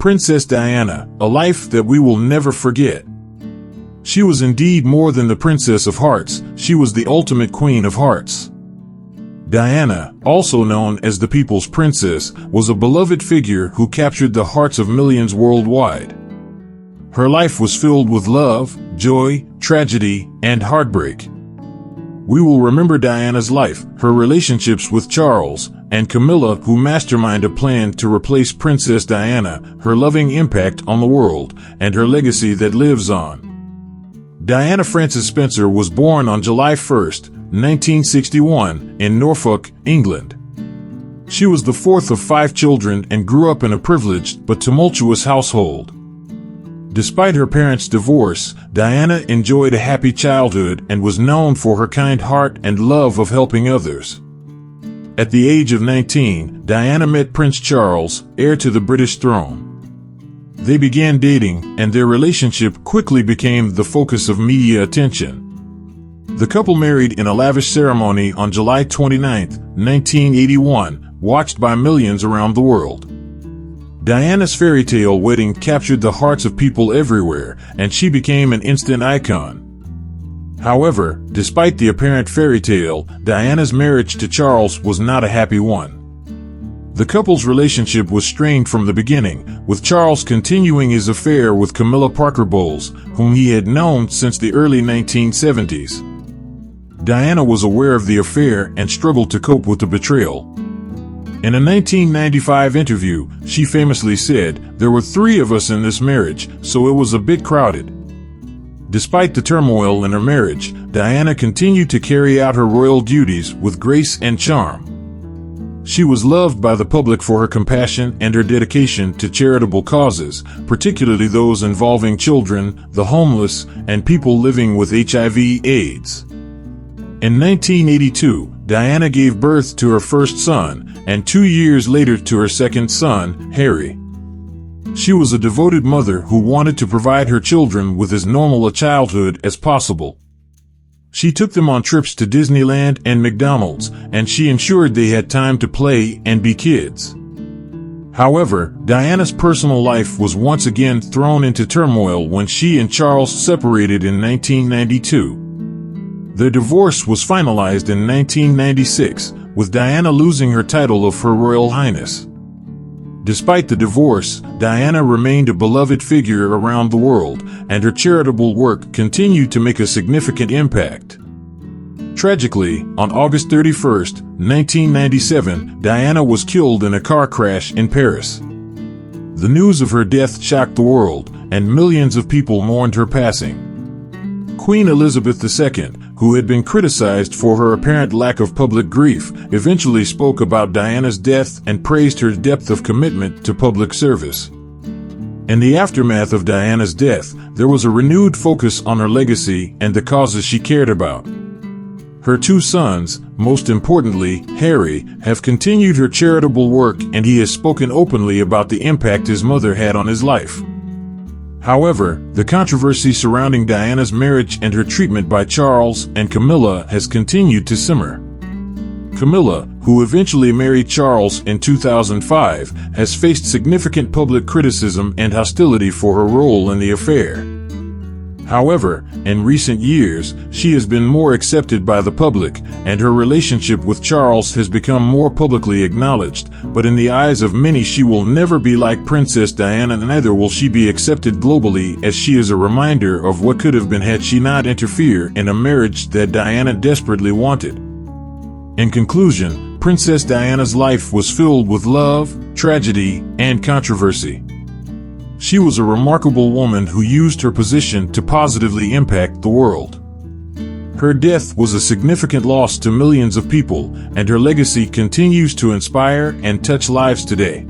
Princess Diana, a life that we will never forget. She was indeed more than the Princess of Hearts, she was the ultimate Queen of Hearts. Diana, also known as the People's Princess, was a beloved figure who captured the hearts of millions worldwide. Her life was filled with love, joy, tragedy, and heartbreak. We will remember Diana's life, her relationships with Charles and Camilla, who masterminded a plan to replace Princess Diana, her loving impact on the world, and her legacy that lives on. Diana Frances Spencer was born on July 1, 1961, in Norfolk, England. She was the fourth of 5 children and grew up in a privileged but tumultuous household. Despite her parents' divorce, Diana enjoyed a happy childhood and was known for her kind heart and love of helping others. At the age of 19, Diana met Prince Charles, heir to the British throne. They began dating, and their relationship quickly became the focus of media attention. The couple married in a lavish ceremony on July 29, 1981, watched by millions around the world. Diana's fairy tale wedding captured the hearts of people everywhere, and she became an instant icon. However, despite the apparent fairy tale, Diana's marriage to Charles was not a happy one. The couple's relationship was strained from the beginning, with Charles continuing his affair with Camilla Parker Bowles, whom he had known since the early 1970s. Diana was aware of the affair and struggled to cope with the betrayal. In a 1995 interview, she famously said, "There were 3 of us in this marriage, so it was a bit crowded." Despite the turmoil in her marriage, Diana continued to carry out her royal duties with grace and charm. She was loved by the public for her compassion and her dedication to charitable causes, particularly those involving children, the homeless, and people living with HIV/AIDS. In 1982, Diana gave birth to her first son, and 2 years later to her second son, Harry. She was a devoted mother who wanted to provide her children with as normal a childhood as possible. She took them on trips to Disneyland and McDonald's, and she ensured they had time to play and be kids. However, Diana's personal life was once again thrown into turmoil when she and Charles separated in 1992. Their divorce was finalized in 1996, with Diana losing her title of Her Royal Highness. Despite the divorce, Diana remained a beloved figure around the world, and her charitable work continued to make a significant impact. Tragically, on August 31, 1997, Diana was killed in a car crash in Paris. The news of her death shocked the world, and millions of people mourned her passing. Queen Elizabeth II, who had been criticized for her apparent lack of public grief, eventually spoke about Diana's death and praised her depth of commitment to public service. In the aftermath of Diana's death, there was a renewed focus on her legacy and the causes she cared about. Her 2 sons, most importantly, Harry, have continued her charitable work, and he has spoken openly about the impact his mother had on his life. However, the controversy surrounding Diana's marriage and her treatment by Charles and Camilla has continued to simmer. Camilla, who eventually married Charles in 2005, has faced significant public criticism and hostility for her role in the affair. However, in recent years, she has been more accepted by the public, and her relationship with Charles has become more publicly acknowledged, but in the eyes of many she will never be like Princess Diana, neither will she be accepted globally, as she is a reminder of what could have been had she not interfered in a marriage that Diana desperately wanted. In conclusion, Princess Diana's life was filled with love, tragedy, and controversy. She was a remarkable woman who used her position to positively impact the world. Her death was a significant loss to millions of people, and her legacy continues to inspire and touch lives today.